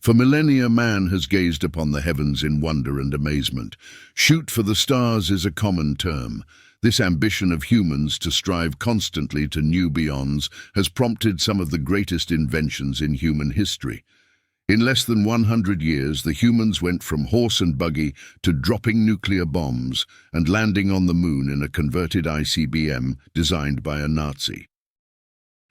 For millennia man has gazed upon the heavens in wonder and amazement. Shoot for the stars is a common term. This ambition of humans to strive constantly to new beyonds has prompted some of the greatest inventions in human history. In less than 100 years, the humans went from horse and buggy to dropping nuclear bombs and landing on the moon in a converted ICBM designed by a Nazi.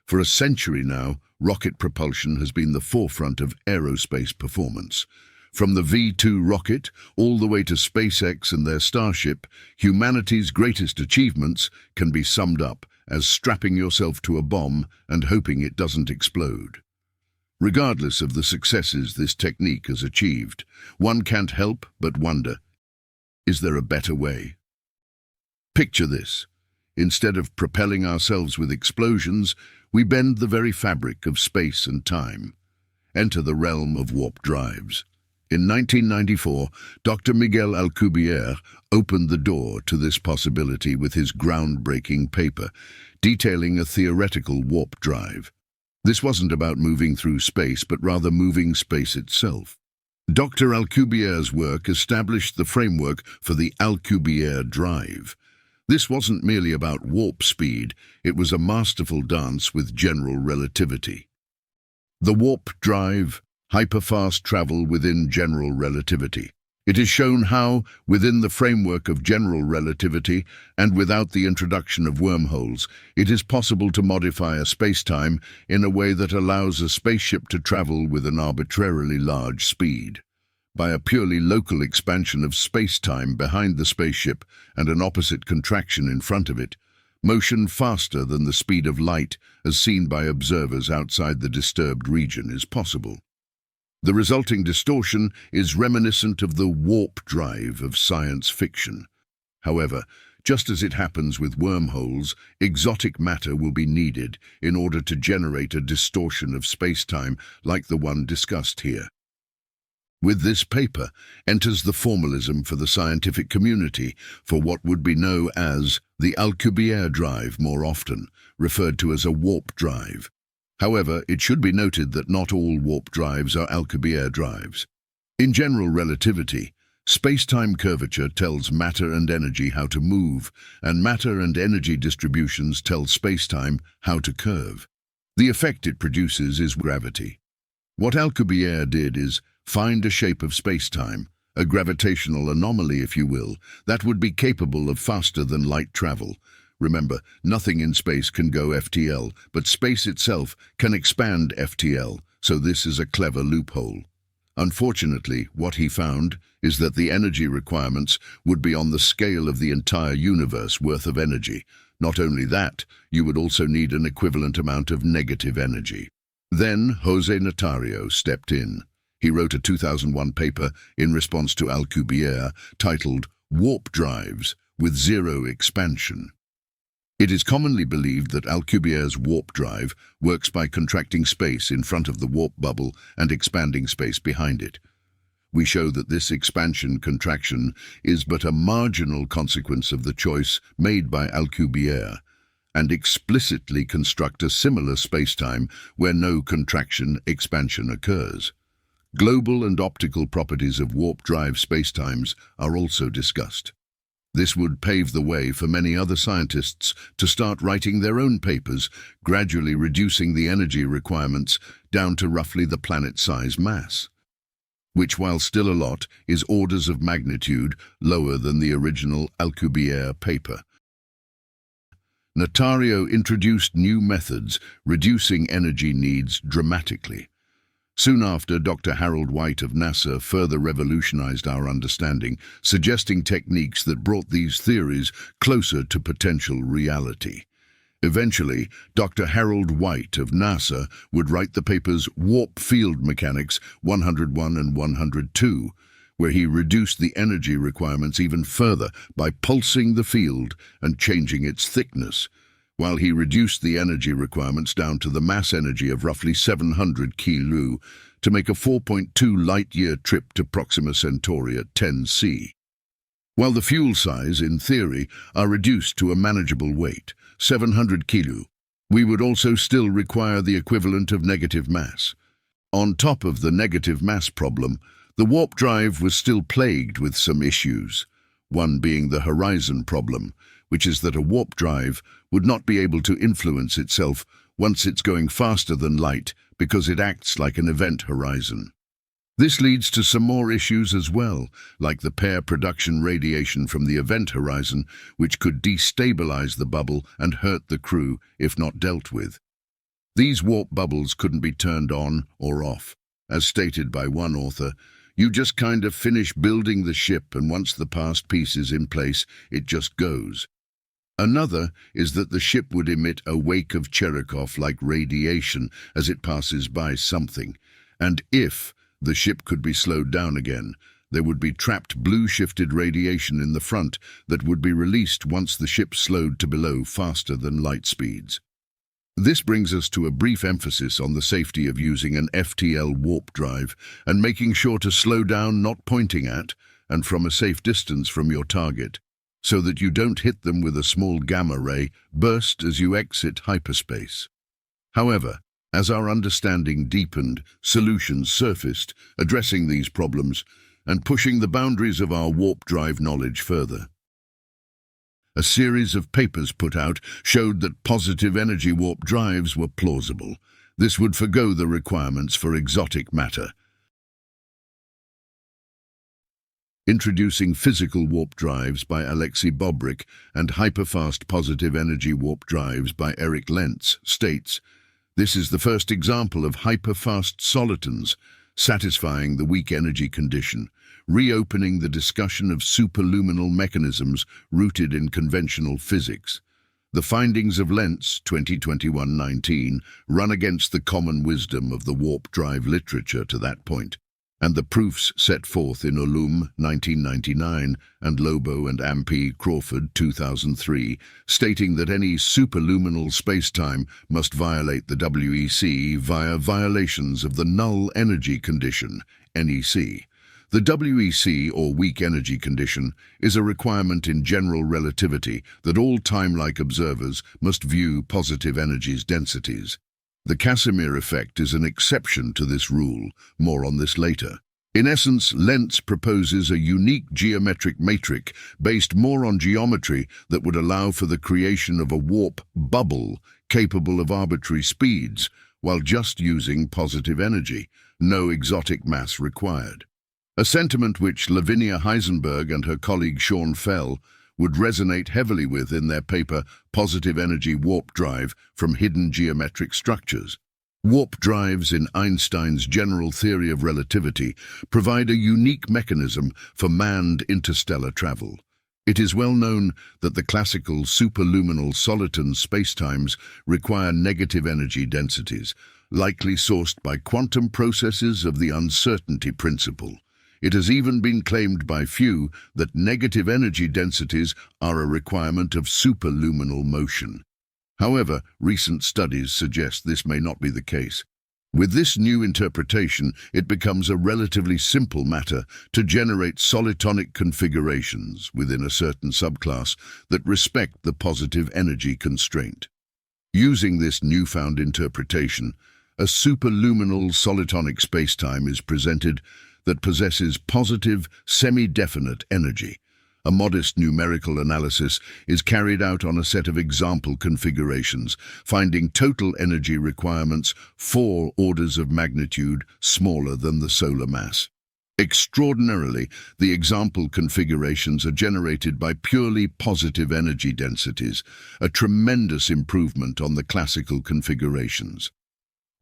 For a century now, rocket propulsion has been the forefront of aerospace performance. From the V-2 rocket all the way to SpaceX and their Starship, humanity's greatest achievements can be summed up as strapping yourself to a bomb and hoping it doesn't explode. Regardless of the successes this technique has achieved, one can't help but wonder, is there a better way? Picture this. Instead of propelling ourselves with explosions, we bend the very fabric of space and time. Enter the realm of warp drives. In 1994, Dr. Miguel Alcubierre opened the door to this possibility with his groundbreaking paper, detailing a theoretical warp drive. This wasn't about moving through space, but rather moving space itself. Dr. Alcubierre's work established the framework for the Alcubierre drive. This wasn't merely about warp speed, it was a masterful dance with general relativity. The warp drive, hyperfast travel within general relativity. It is shown how, within the framework of general relativity and without the introduction of wormholes, it is possible to modify a spacetime in a way that allows a spaceship to travel with an arbitrarily large speed. By a purely local expansion of space-time behind the spaceship and an opposite contraction in front of it, motion faster than the speed of light, as seen by observers outside the disturbed region, is possible. The resulting distortion is reminiscent of the warp drive of science fiction. However, just as it happens with wormholes, exotic matter will be needed in order to generate a distortion of space-time like the one discussed here. With this paper enters the formalism for the scientific community for what would be known as the Alcubierre drive, more often referred to as a warp drive. However, it should be noted that not all warp drives are Alcubierre drives. In general relativity, space-time curvature tells matter and energy how to move, and matter and energy distributions tell space-time how to curve. The effect it produces is gravity. What Alcubierre did is find a shape of space-time, a gravitational anomaly, if you will, that would be capable of faster than light travel. Remember, nothing in space can go FTL, but space itself can expand FTL, so this is a clever loophole. Unfortunately, what he found is that the energy requirements would be on the scale of the entire universe worth of energy. Not only that, you would also need an equivalent amount of negative energy. Then José Notario stepped in. He wrote a 2001 paper in response to Alcubierre titled Warp Drives with Zero Expansion. It is commonly believed that Alcubierre's warp drive works by contracting space in front of the warp bubble and expanding space behind it. We show that this expansion-contraction is but a marginal consequence of the choice made by Alcubierre, and explicitly construct a similar spacetime where no contraction-expansion occurs. Global and optical properties of warp drive spacetimes are also discussed. This would pave the way for many other scientists to start writing their own papers, gradually reducing the energy requirements down to roughly the planet-size mass, which, while still a lot, is orders of magnitude lower than the original Alcubierre paper. Notario introduced new methods, reducing energy needs dramatically. Soon after, Dr. Harold White of NASA further revolutionized our understanding, suggesting techniques that brought these theories closer to potential reality. Eventually, Dr. Harold White of NASA would write the papers Warp Field Mechanics 101 and 102, where he reduced the energy requirements even further by pulsing the field and changing its thickness, while he reduced the energy requirements down to the mass energy of roughly 700 kilo to make a 4.2 light-year trip to Proxima Centauri at 10C. While the fuel size, in theory, are reduced to a manageable weight, 700 kilo, we would also still require the equivalent of negative mass. On top of the negative mass problem, the warp drive was still plagued with some issues, one being the horizon problem, which is that a warp drive would not be able to influence itself once it's going faster than light because it acts like an event horizon. This leads to some more issues as well, like the pair production radiation from the event horizon, which could destabilize the bubble and hurt the crew if not dealt with. These warp bubbles couldn't be turned on or off. As stated by one author, you just kind of finish building the ship, and once the past piece is in place, it just goes. Another is that the ship would emit a wake of Cherenkov-like radiation as it passes by something, and if the ship could be slowed down again, there would be trapped blue-shifted radiation in the front that would be released once the ship slowed to below faster than light speeds. This brings us to a brief emphasis on the safety of using an FTL warp drive and making sure to slow down, not pointing at, and from a safe distance from your target, so that you don't hit them with a small gamma ray burst as you exit hyperspace. However, as our understanding deepened, solutions surfaced, addressing these problems and pushing the boundaries of our warp drive knowledge further. A series of papers put out showed that positive energy warp drives were plausible. This would forgo the requirements for exotic matter. Introducing Physical Warp Drives by Alexei Bobrik and Hyperfast Positive Energy Warp Drives by Eric Lentz states, "This is the first example of hyperfast solitons, satisfying the weak energy condition, reopening the discussion of superluminal mechanisms rooted in conventional physics. The findings of Lentz 2021-19 run against the common wisdom of the warp drive literature to that point, and the proofs set forth in Ulum 1999 and Lobo and Ampi Crawford 2003, stating that any superluminal spacetime must violate the WEC via violations of the null energy condition, NEC. The WEC, or weak energy condition, is a requirement in general relativity that all time-like observers must view positive energies densities. The Casimir effect is an exception to this rule, more on this later. In essence, Lentz proposes a unique geometric matrix based more on geometry that would allow for the creation of a warp bubble capable of arbitrary speeds, while just using positive energy, no exotic mass required. A sentiment which Lavinia Heisenberg and her colleague Sean Fell would resonate heavily with in their paper Positive Energy Warp Drive from Hidden Geometric Structures. Warp drives in Einstein's general theory of relativity provide a unique mechanism for manned interstellar travel. It is well known that the classical superluminal soliton spacetimes require negative energy densities, likely sourced by quantum processes of the uncertainty principle. It has even been claimed by few that negative energy densities are a requirement of superluminal motion. However, recent studies suggest this may not be the case. With this new interpretation, it becomes a relatively simple matter to generate solitonic configurations within a certain subclass that respect the positive energy constraint. Using this newfound interpretation, a superluminal solitonic spacetime is presented that possesses positive, semi-definite energy. A modest numerical analysis is carried out on a set of example configurations, finding total energy requirements 4 orders of magnitude smaller than the solar mass. Extraordinarily, the example configurations are generated by purely positive energy densities, a tremendous improvement on the classical configurations.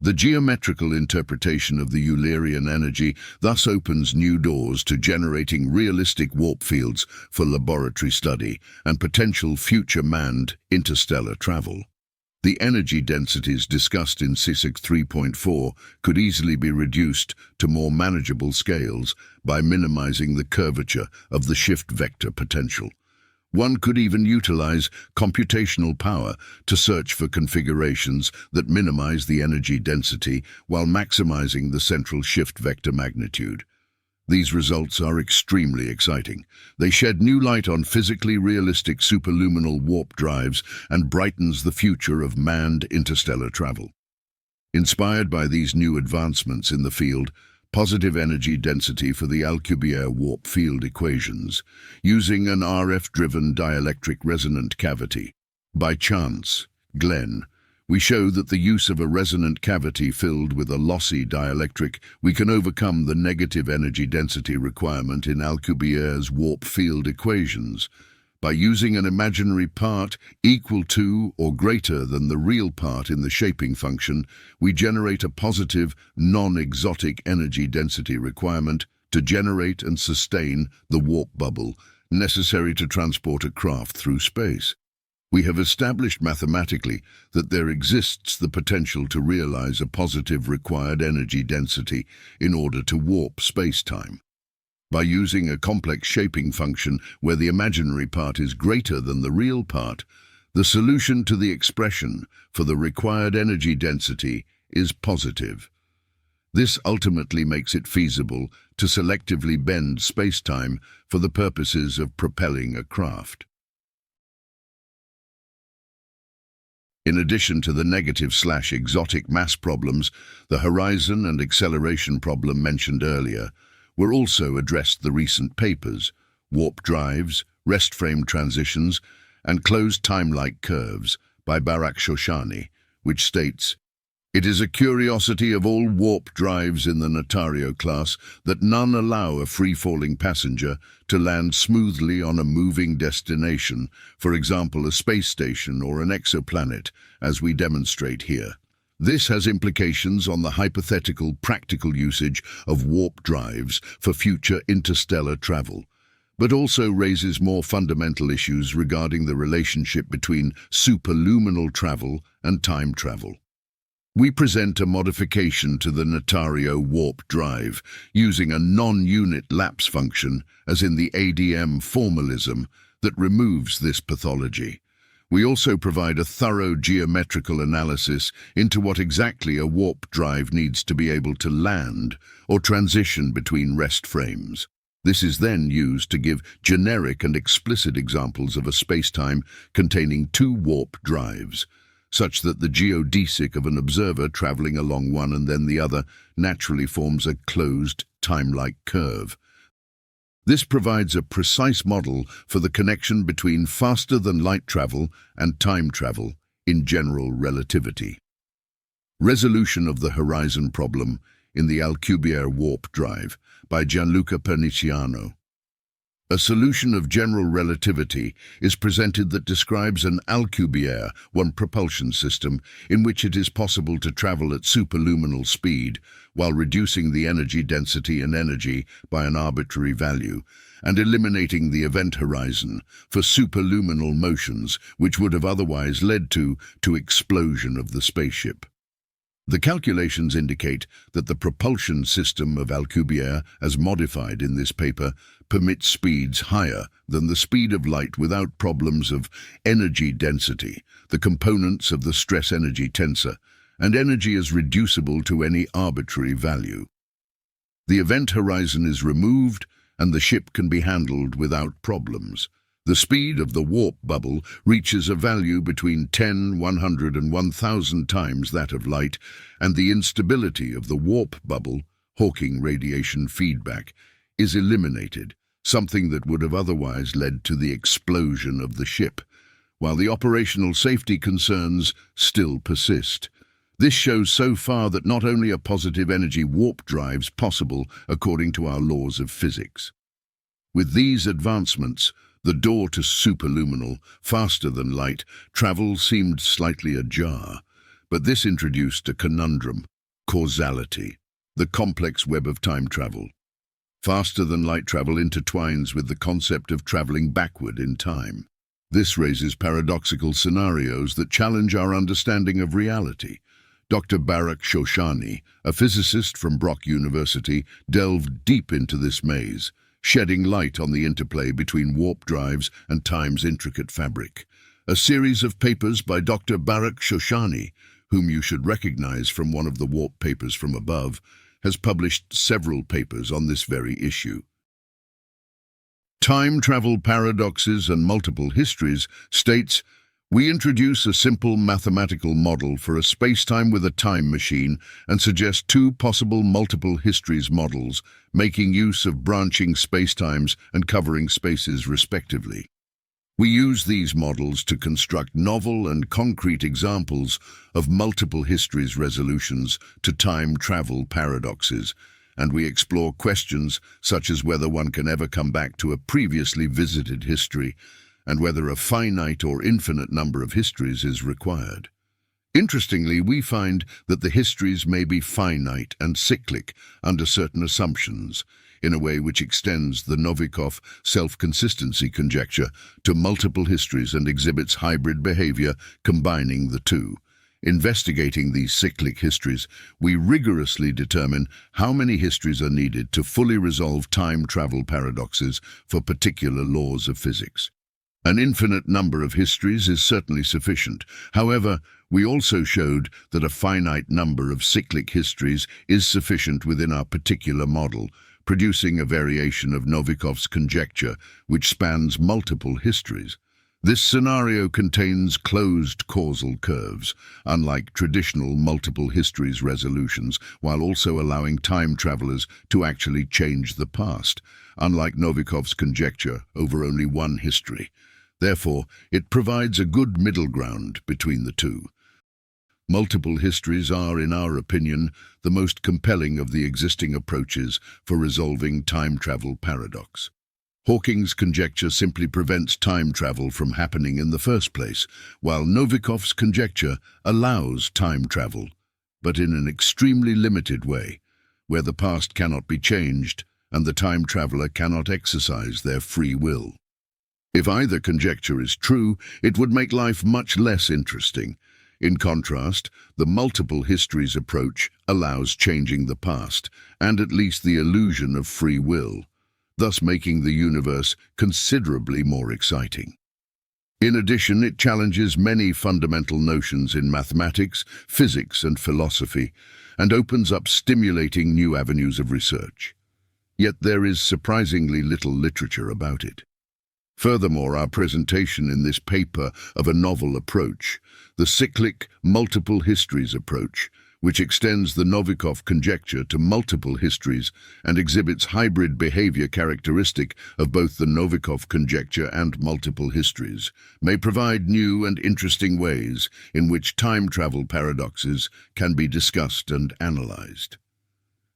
The geometrical interpretation of the Eulerian energy thus opens new doors to generating realistic warp fields for laboratory study and potential future manned interstellar travel. The energy densities discussed in CISIC 3.4 could easily be reduced to more manageable scales by minimizing the curvature of the shift vector potential. One could even utilize computational power to search for configurations that minimize the energy density while maximizing the central shift vector magnitude. These results are extremely exciting. They shed new light on physically realistic superluminal warp drives and brightens the future of manned interstellar travel. Inspired by these new advancements in the field, positive energy density for the Alcubierre warp field equations, using an RF-driven dielectric resonant cavity. By chance, Glenn, we show that the use of a resonant cavity filled with a lossy dielectric, we can overcome the negative energy density requirement in Alcubierre's warp field equations. By using an imaginary part equal to or greater than the real part in the shaping function, we generate a positive, non-exotic energy density requirement to generate and sustain the warp bubble necessary to transport a craft through space. We have established mathematically that there exists the potential to realize a positive required energy density in order to warp space-time. By using a complex shaping function where the imaginary part is greater than the real part, the solution to the expression for the required energy density is positive. This ultimately makes it feasible to selectively bend space-time for the purposes of propelling a craft. In addition to the negative/exotic mass problems, the horizon and acceleration problem mentioned earlier were also addressed the recent papers, warp drives, rest frame transitions, and closed time-like curves by Barak Shoshani, which states, "It is a curiosity of all warp drives in the Notario class that none allow a free-falling passenger to land smoothly on a moving destination, for example a space station or an exoplanet, as we demonstrate here. This has implications on the hypothetical practical usage of warp drives for future interstellar travel, but also raises more fundamental issues regarding the relationship between superluminal travel and time travel. We present a modification to the Notario warp drive using a non-unit lapse function, as in the ADM formalism, that removes this pathology. We also provide a thorough geometrical analysis into what exactly a warp drive needs to be able to land or transition between rest frames. This is then used to give generic and explicit examples of a spacetime containing two warp drives, such that the geodesic of an observer traveling along one and then the other naturally forms a closed, time-like curve. This provides a precise model for the connection between faster-than-light travel and time travel in general relativity. Resolution of the horizon problem in the Alcubierre warp drive by Gianluca Perniciano. A solution of general relativity is presented that describes an Alcubierre propulsion system in which it is possible to travel at superluminal speed while reducing the energy density and energy by an arbitrary value and eliminating the event horizon for superluminal motions which would have otherwise led to explosion of the spaceship. The calculations indicate that the propulsion system of Alcubierre, as modified in this paper, permits speeds higher than the speed of light without problems of energy density, the components of the stress-energy tensor, and energy is reducible to any arbitrary value. The event horizon is removed and the ship can be handled without problems. The speed of the warp bubble reaches a value between 10, 100 and 1,000 times that of light, and the instability of the warp bubble, Hawking radiation feedback, is eliminated, something that would have otherwise led to the explosion of the ship, while the operational safety concerns still persist. This shows so far that not only are positive energy warp drives possible according to our laws of physics. With these advancements, the door to superluminal, faster-than-light, travel seemed slightly ajar, but this introduced a conundrum, causality, the complex web of time travel. Faster-than-light travel intertwines with the concept of traveling backward in time. This raises paradoxical scenarios that challenge our understanding of reality. Dr. Barak Shoshani, a physicist from Brock University, delved deep into this maze, shedding light on the interplay between warp drives and time's intricate fabric. A series of papers by Dr. Barak Shoshani, whom you should recognize from one of the warp papers from above, has published several papers on this very issue. Time Travel Paradoxes and Multiple Histories states, We introduce a simple mathematical model for a spacetime with a time machine and suggest two possible multiple histories models, making use of branching spacetimes and covering spaces respectively. We use these models to construct novel and concrete examples of multiple histories resolutions to time travel paradoxes, and we explore questions such as whether one can ever come back to a previously visited history, and whether a finite or infinite number of histories is required. Interestingly, we find that the histories may be finite and cyclic under certain assumptions, in a way which extends the Novikov self-consistency conjecture to multiple histories and exhibits hybrid behavior combining the two. Investigating these cyclic histories, we rigorously determine how many histories are needed to fully resolve time travel paradoxes for particular laws of physics. An infinite number of histories is certainly sufficient. However, we also showed that a finite number of cyclic histories is sufficient within our particular model, producing a variation of Novikov's conjecture which spans multiple histories. This scenario contains closed causal curves, unlike traditional multiple histories resolutions, while also allowing time travelers to actually change the past, unlike Novikov's conjecture over only one history. Therefore, it provides a good middle ground between the two. Multiple histories are, in our opinion, the most compelling of the existing approaches for resolving time travel paradox. Hawking's conjecture simply prevents time travel from happening in the first place, while Novikov's conjecture allows time travel, but in an extremely limited way, where the past cannot be changed and the time traveler cannot exercise their free will. If either conjecture is true, it would make life much less interesting. In contrast, the multiple histories approach allows changing the past, and at least the illusion of free will, thus making the universe considerably more exciting. In addition, it challenges many fundamental notions in mathematics, physics, and philosophy, and opens up stimulating new avenues of research. Yet there is surprisingly little literature about it. Furthermore, our presentation in this paper of a novel approach, the cyclic multiple histories approach, which extends the Novikov conjecture to multiple histories and exhibits hybrid behavior characteristic of both the Novikov conjecture and multiple histories, may provide new and interesting ways in which time travel paradoxes can be discussed and analyzed.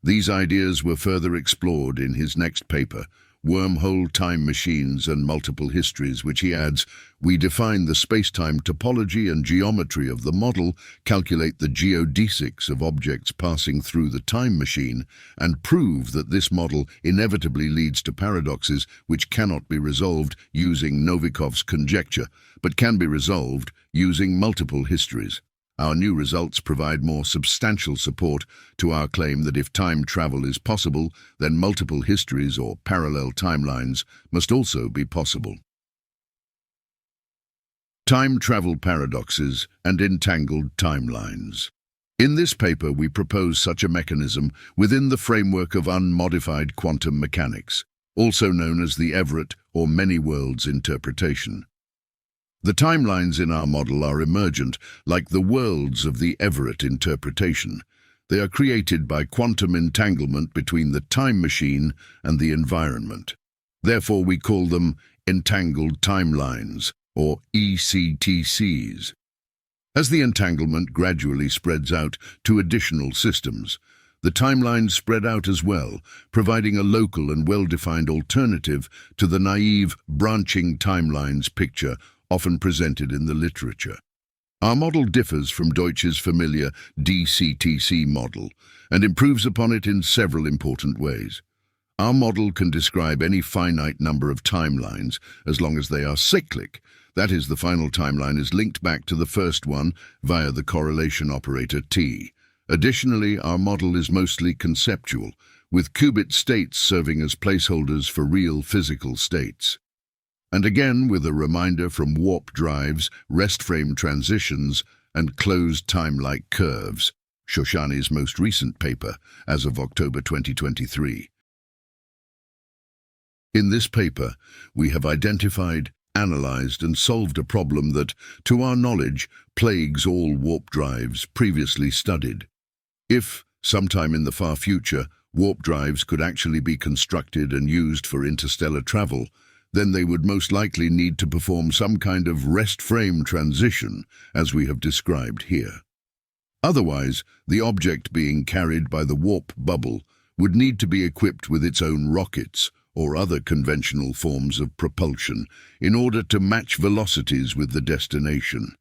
These ideas were further explored in his next paper, Wormhole Time Machines and Multiple Histories, which he adds, we define the space-time topology and geometry of the model, calculate the geodesics of objects passing through the time machine, and prove that this model inevitably leads to paradoxes which cannot be resolved using Novikov's conjecture, but can be resolved using multiple histories. Our new results provide more substantial support to our claim that if time travel is possible, then multiple histories or parallel timelines must also be possible. Time travel paradoxes and entangled timelines. In this paper, we propose such a mechanism within the framework of unmodified quantum mechanics, also known as the Everett or many worlds interpretation. The timelines in our model are emergent, like the worlds of the Everett interpretation. They are created by quantum entanglement between the time machine and the environment. Therefore, we call them entangled timelines, or ECTCs. As the entanglement gradually spreads out to additional systems, the timelines spread out as well, providing a local and well-defined alternative to the naive branching timelines picture often presented in the literature. Our model differs from Deutsch's familiar DCTC model and improves upon it in several important ways. Our model can describe any finite number of timelines as long as they are cyclic. That is, the final timeline is linked back to the first one via the correlation operator T. Additionally, our model is mostly conceptual, with qubit states serving as placeholders for real physical states. And again, with a reminder from warp drives, rest frame transitions, and closed time-like curves, Shoshani's most recent paper, as of October 2023. In this paper, we have identified analyzed and solved a problem that, to our knowledge, plagues all warp drives previously studied. If, sometime in the far future, warp drives could actually be constructed and used for interstellar travel, then they would most likely need to perform some kind of rest frame transition, as we have described here. Otherwise, the object being carried by the warp bubble would need to be equipped with its own rockets or other conventional forms of propulsion in order to match velocities with the destination.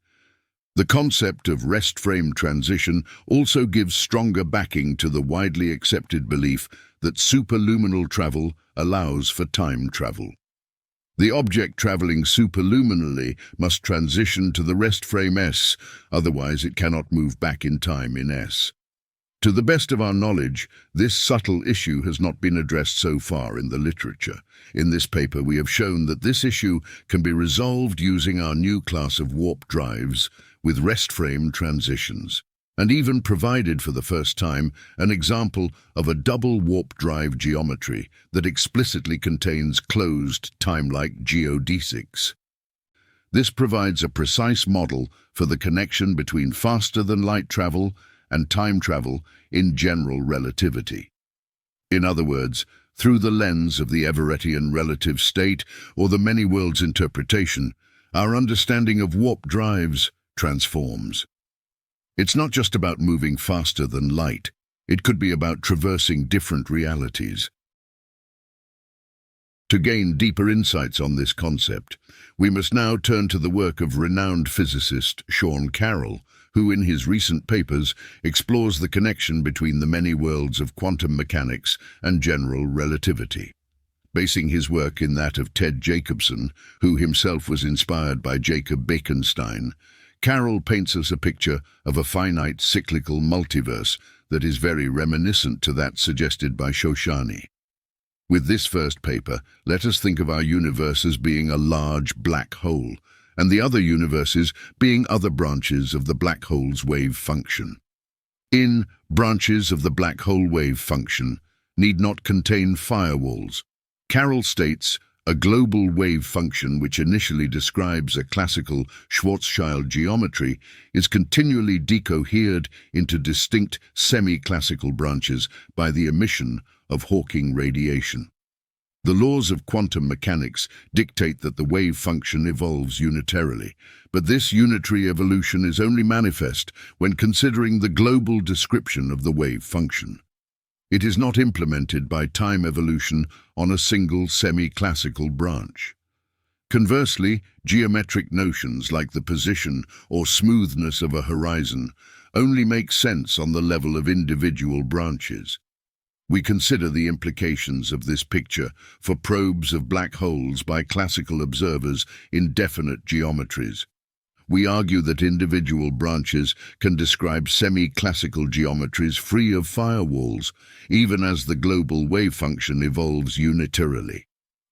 The concept of rest frame transition also gives stronger backing to the widely accepted belief that superluminal travel allows for time travel. The object traveling superluminally must transition to the rest frame S, otherwise it cannot move back in time in S. To the best of our knowledge, this subtle issue has not been addressed so far in the literature. In this paper, we have shown that this issue can be resolved using our new class of warp drives with rest frame transitions, and even provided for the first time an example of a double warp drive geometry that explicitly contains closed time-like geodesics. This provides a precise model for the connection between faster-than-light travel and time travel in general relativity. In other words, through the lens of the Everettian relative state or the many worlds interpretation, our understanding of warp drives transforms. It's not just about moving faster than light. It could be about traversing different realities. To gain deeper insights on this concept, we must now turn to the work of renowned physicist Sean Carroll, who in his recent papers explores the connection between the many worlds of quantum mechanics and general relativity. Basing his work in that of Ted Jacobson, who himself was inspired by Jacob Bekenstein, Carroll paints us a picture of a finite cyclical multiverse that is very reminiscent to that suggested by Shoshani. With this first paper, let us think of our universe as being a large black hole, and the other universes being other branches of the black hole's wave function. In branches of the black hole wave function need not contain firewalls. Carroll states, a global wave function which initially describes a classical Schwarzschild geometry is continually decohered into distinct semi-classical branches by the emission of Hawking radiation. The laws of quantum mechanics dictate that the wave function evolves unitarily, but this unitary evolution is only manifest when considering the global description of the wave function. It is not implemented by time evolution on a single semi-classical branch. Conversely, geometric notions like the position or smoothness of a horizon only make sense on the level of individual branches. We consider the implications of this picture for probes of black holes by classical observers in definite geometries. We argue that individual branches can describe semi-classical geometries free of firewalls, even as the global wave function evolves unitarily.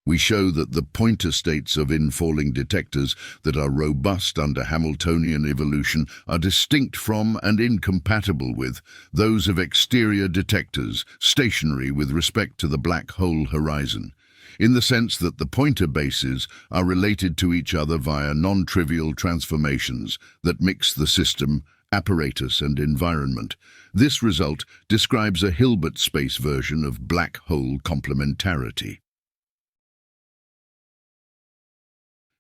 We show that the pointer states of infalling detectors that are robust under Hamiltonian evolution are distinct from and incompatible with those of exterior detectors stationary with respect to the black hole horizon, in the sense that the pointer bases are related to each other via non-trivial transformations that mix the system, apparatus, and environment. This result describes a Hilbert space version of black hole complementarity.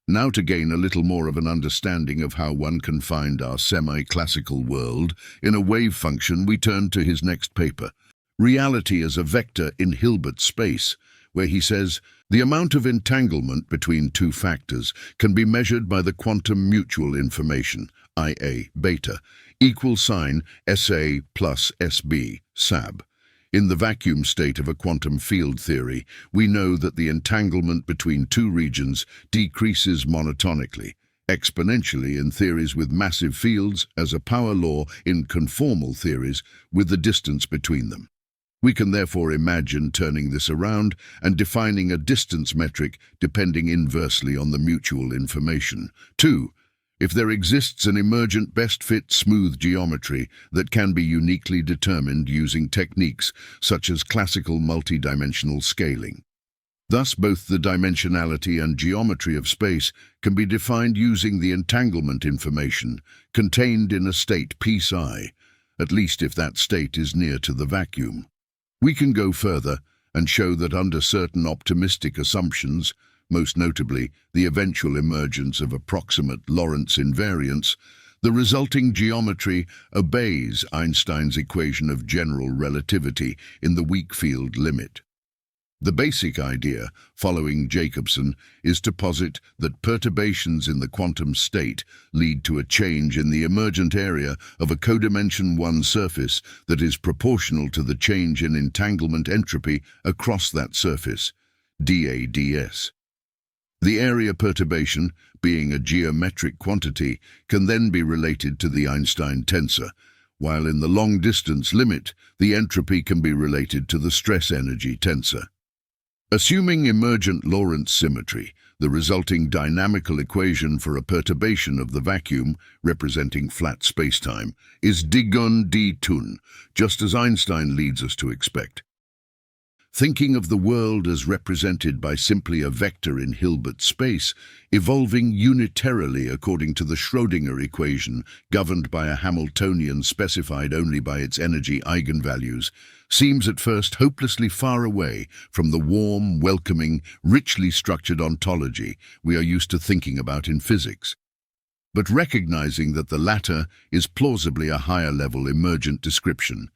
Now, to gain a little more of an understanding of how one can find our semi-classical world in a wave function, we turn to his next paper, Reality as a Vector in Hilbert Space, where he says, the amount of entanglement between two factors can be measured by the quantum mutual information, IA beta, equal sign SA plus SB, SAB. In the vacuum state of a quantum field theory, we know that the entanglement between two regions decreases monotonically, exponentially in theories with massive fields as a power law in conformal theories with the distance between them. We can therefore imagine turning this around and defining a distance metric depending inversely on the mutual information. 2. If there exists an emergent best-fit smooth geometry that can be uniquely determined using techniques such as classical multidimensional scaling. Thus, both the dimensionality and geometry of space can be defined using the entanglement information contained in a state psi, at least if that state is near to the vacuum. We can go further and show that under certain optimistic assumptions, most notably the eventual emergence of approximate Lorentz invariance, the resulting geometry obeys Einstein's equation of general relativity in the weak field limit. The basic idea, following Jacobson, is to posit that perturbations in the quantum state lead to a change in the emergent area of a codimension 1 surface that is proportional to the change in entanglement entropy across that surface, dA/ds. The area perturbation, being a geometric quantity, can then be related to the Einstein tensor, while in the long-distance limit, the entropy can be related to the stress-energy tensor. Assuming emergent Lorentz symmetry, the resulting dynamical equation for a perturbation of the vacuum, representing flat spacetime, is d-gun d-tun, just as Einstein leads us to expect. Thinking of the world as represented by simply a vector in Hilbert space, evolving unitarily according to the Schrödinger equation, governed by a Hamiltonian specified only by its energy eigenvalues, seems at first hopelessly far away from the warm, welcoming, richly structured ontology we are used to thinking about in physics. But recognizing that the latter is plausibly a higher-level emergent description,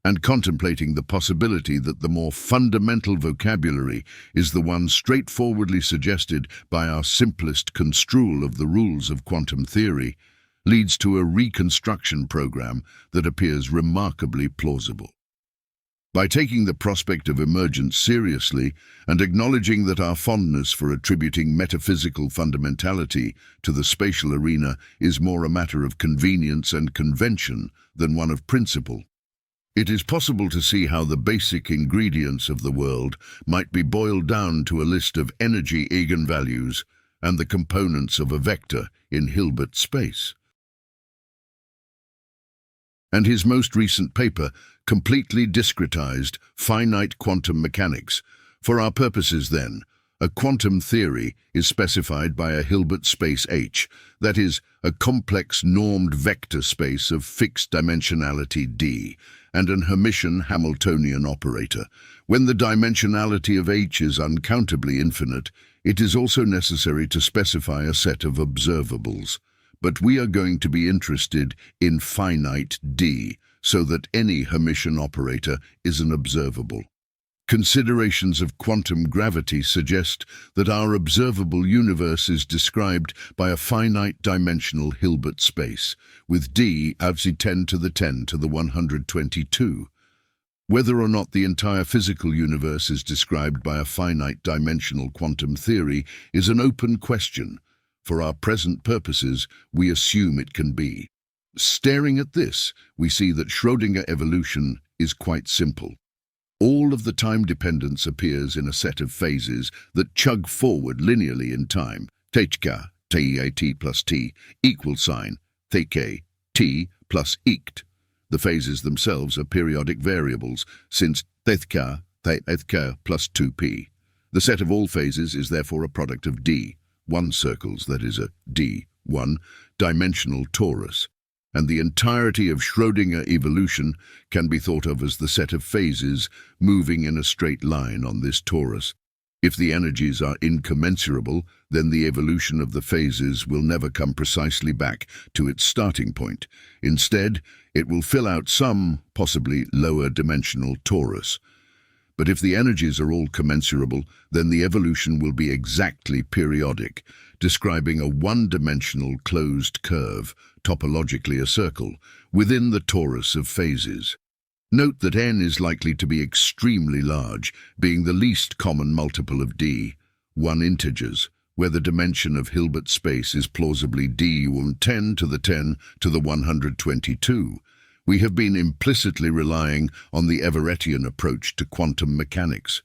and contemplating the possibility that the more fundamental vocabulary is the one straightforwardly suggested by our simplest construal of the rules of quantum theory, leads to a reconstruction program that appears remarkably plausible. By taking the prospect of emergence seriously and acknowledging that our fondness for attributing metaphysical fundamentality to the spatial arena is more a matter of convenience and convention than one of principle, it is possible to see how the basic ingredients of the world might be boiled down to a list of energy eigenvalues and the components of a vector in Hilbert space. And his most recent paper completely discretized finite quantum mechanics. For our purposes then, a quantum theory is specified by a Hilbert space H, that is, a complex normed vector space of fixed dimensionality D, and an Hermitian Hamiltonian operator. When the dimensionality of H is uncountably infinite, it is also necessary to specify a set of observables. But we are going to be interested in finite D, so that any Hermitian operator is an observable. Considerations of quantum gravity suggest that our observable universe is described by a finite-dimensional Hilbert space, with D as 10 to the 10 to the 122. Whether or not the entire physical universe is described by a finite-dimensional quantum theory is an open question. For our present purposes, we assume it can be. Staring at this, we see that Schrödinger evolution is quite simple. All of the time dependence appears in a set of phases that chug forward linearly in time. Tk, T plus T, equal sign, Tk, T plus Ekt. The phases themselves are periodic variables, since Tk plus 2p. The set of all phases is therefore a product of D, one circles, that is a D1, dimensional torus. And the entirety of Schrödinger evolution can be thought of as the set of phases moving in a straight line on this torus. If the energies are incommensurable, then the evolution of the phases will never come precisely back to its starting point. Instead, it will fill out some, possibly lower dimensional torus. But if the energies are all commensurable, then the evolution will be exactly periodic, describing a one-dimensional closed curve, topologically a circle, within the torus of phases. Note that n is likely to be extremely large, being the least common multiple of d, 1 integers, where the dimension of Hilbert space is plausibly d10 to the 10 to the 122. We have been implicitly relying on the Everettian approach to quantum mechanics.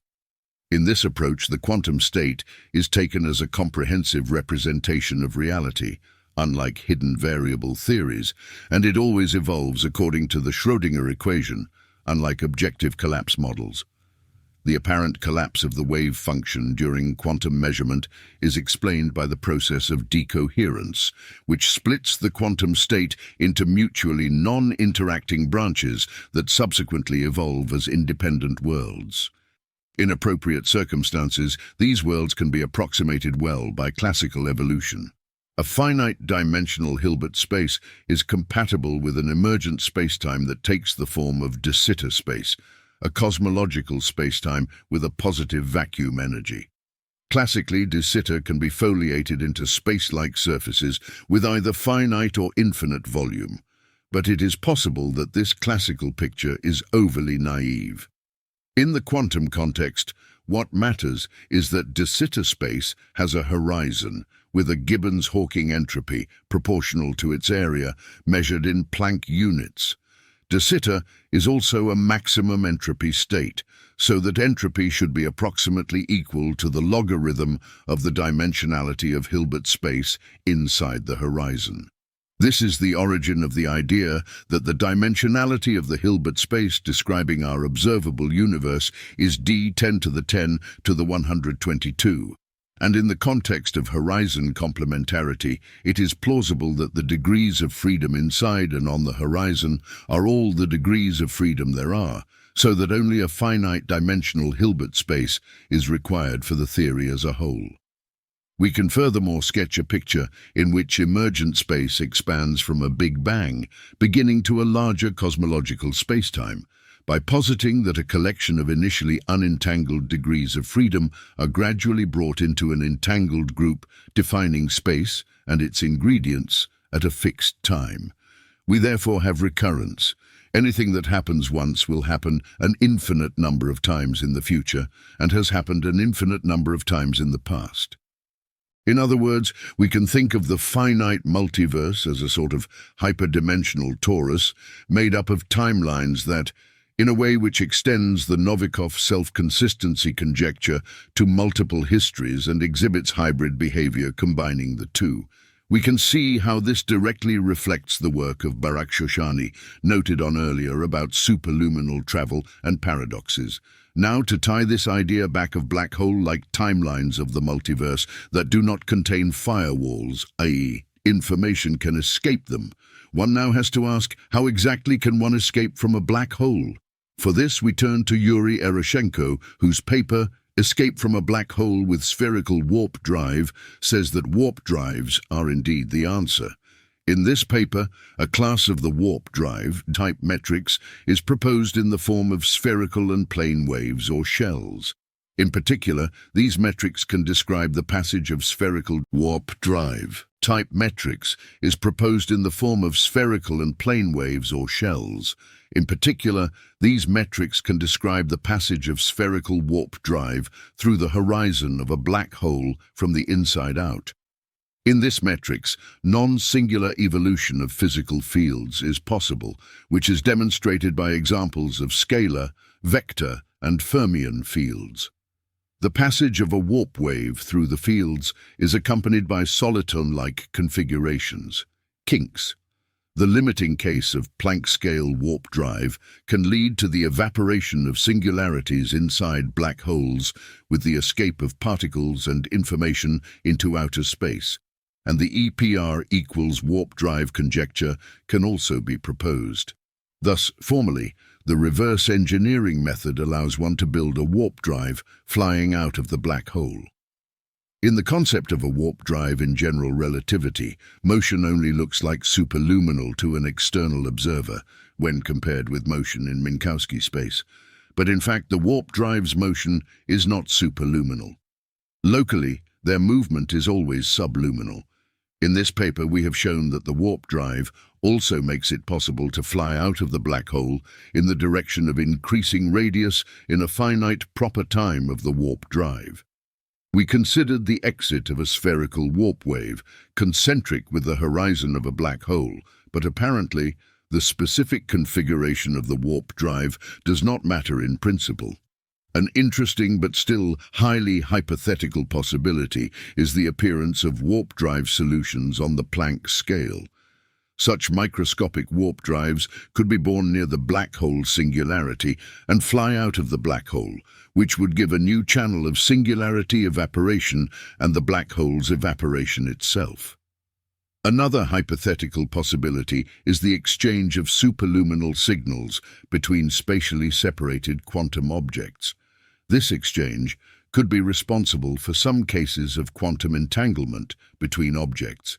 In this approach, the quantum state is taken as a comprehensive representation of reality, unlike hidden variable theories, and it always evolves according to the Schrödinger equation, unlike objective collapse models. The apparent collapse of the wave function during quantum measurement is explained by the process of decoherence, which splits the quantum state into mutually non-interacting branches that subsequently evolve as independent worlds. In appropriate circumstances, these worlds can be approximated well by classical evolution. A finite-dimensional Hilbert space is compatible with an emergent spacetime that takes the form of de Sitter space, a cosmological spacetime with a positive vacuum energy. Classically, de Sitter can be foliated into space-like surfaces with either finite or infinite volume, but it is possible that this classical picture is overly naive. In the quantum context, what matters is that de Sitter space has a horizon with a Gibbons-Hawking entropy proportional to its area measured in Planck units. De Sitter is also a maximum entropy state, so that entropy should be approximately equal to the logarithm of the dimensionality of Hilbert space inside the horizon. This is the origin of the idea that the dimensionality of the Hilbert space describing our observable universe is d 10 to the 10 to the 122. And in the context of horizon complementarity, it is plausible that the degrees of freedom inside and on the horizon are all the degrees of freedom there are, so that only a finite-dimensional Hilbert space is required for the theory as a whole. We can furthermore sketch a picture in which emergent space expands from a Big Bang, beginning to a larger cosmological spacetime, by positing that a collection of initially unentangled degrees of freedom are gradually brought into an entangled group defining space and its ingredients at a fixed time. We therefore have recurrence. Anything that happens once will happen an infinite number of times in the future and has happened an infinite number of times in the past. In other words, we can think of the finite multiverse as a sort of hyperdimensional torus made up of timelines that, in a way which extends the Novikov self-consistency conjecture to multiple histories and exhibits hybrid behavior combining the two. We can see how this directly reflects the work of Barak-Shoshani, noted on earlier about superluminal travel and paradoxes. Now, to tie this idea back of black hole-like timelines of the multiverse that do not contain firewalls, i.e., information can escape them, one now has to ask, how exactly can one escape from a black hole? For this, we turn to Yuri Eroshenko, whose paper, Escape from a Black Hole with Spherical Warp Drive, says that warp drives are indeed the answer. In this paper, a class of the warp drive, type metrics, is proposed in the form of spherical and plane waves or shells. In particular, these metrics can describe the passage of spherical warp drive. Type metrics is proposed in the form of spherical and plane waves or shells. In particular, these metrics can describe the passage of spherical warp drive through the horizon of a black hole from the inside out. In this metrics, non-singular evolution of physical fields is possible, which is demonstrated by examples of scalar, vector, and fermion fields. The passage of a warp wave through the fields is accompanied by soliton-like configurations, kinks. The limiting case of Planck-scale warp drive can lead to the evaporation of singularities inside black holes with the escape of particles and information into outer space, and the EPR equals warp drive conjecture can also be proposed. Thus, formally, the reverse engineering method allows one to build a warp drive flying out of the black hole. In the concept of a warp drive in general relativity, motion only looks like superluminal to an external observer when compared with motion in Minkowski space. But in fact, the warp drive's motion is not superluminal. Locally, their movement is always subluminal. In this paper, we have shown that the warp drive also makes it possible to fly out of the black hole in the direction of increasing radius in a finite proper time of the warp drive. We considered the exit of a spherical warp wave, concentric with the horizon of a black hole, but apparently the specific configuration of the warp drive does not matter in principle. An interesting but still highly hypothetical possibility is the appearance of warp drive solutions on the Planck scale. Such microscopic warp drives could be born near the black hole singularity and fly out of the black hole, which would give a new channel of singularity evaporation and the black hole's evaporation itself. Another hypothetical possibility is the exchange of superluminal signals between spatially separated quantum objects. This exchange could be responsible for some cases of quantum entanglement between objects.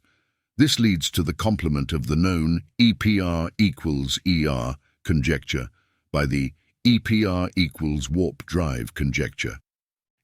This leads to the complement of the known EPR equals ER conjecture by the EPR equals warp drive conjecture.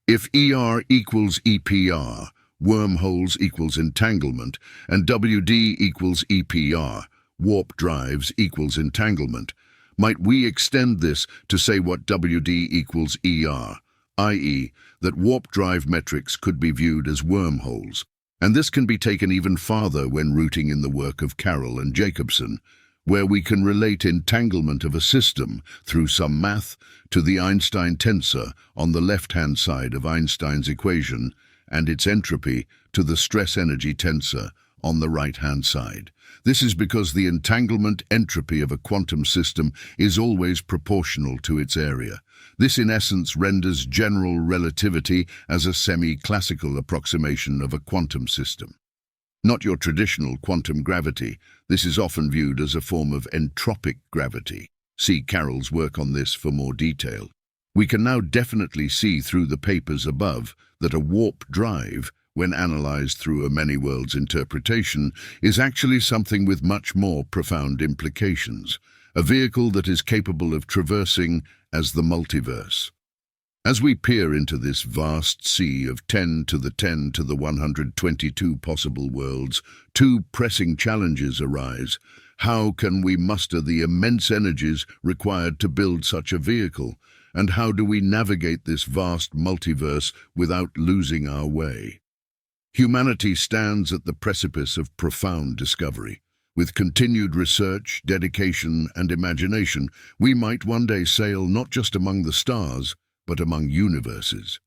If ER equals EPR, wormholes equals entanglement, and WD equals EPR, warp drives equals entanglement, might we extend this to say what WD equals ER, i.e., that warp drive metrics could be viewed as wormholes? And this can be taken even farther when rooting in the work of Carroll and Jacobson, where we can relate entanglement of a system through some math to the Einstein tensor on the left-hand side of Einstein's equation and its entropy to the stress-energy tensor on the right-hand side. This is because the entanglement entropy of a quantum system is always proportional to its area. This in essence renders general relativity as a semi-classical approximation of a quantum system. Not your traditional quantum gravity, this is often viewed as a form of entropic gravity. See Carroll's work on this for more detail. We can now definitely see through the papers above that a warp drive, when analyzed through a many-worlds interpretation, is actually something with much more profound implications, a vehicle that is capable of traversing as the multiverse. As we peer into this vast sea of 10 to the 10 to the 122 possible worlds, two pressing challenges arise. How can we muster the immense energies required to build such a vehicle? And how do we navigate this vast multiverse without losing our way? Humanity stands at the precipice of profound discovery. With continued research, dedication, and imagination, we might one day sail not just among the stars, but among universes.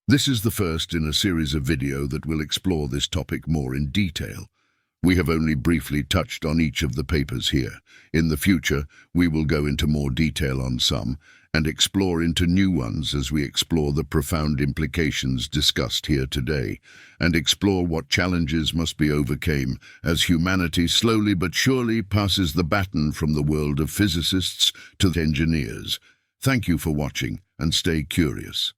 This is the first in a series of video that will explore this topic more in detail. We have only briefly touched on each of the papers here. In the future, we will go into more detail on some and explore into new ones as we explore the profound implications discussed here today and explore what challenges must be overcome as humanity slowly but surely passes the baton from the world of physicists to engineers. Thank you for watching and stay curious.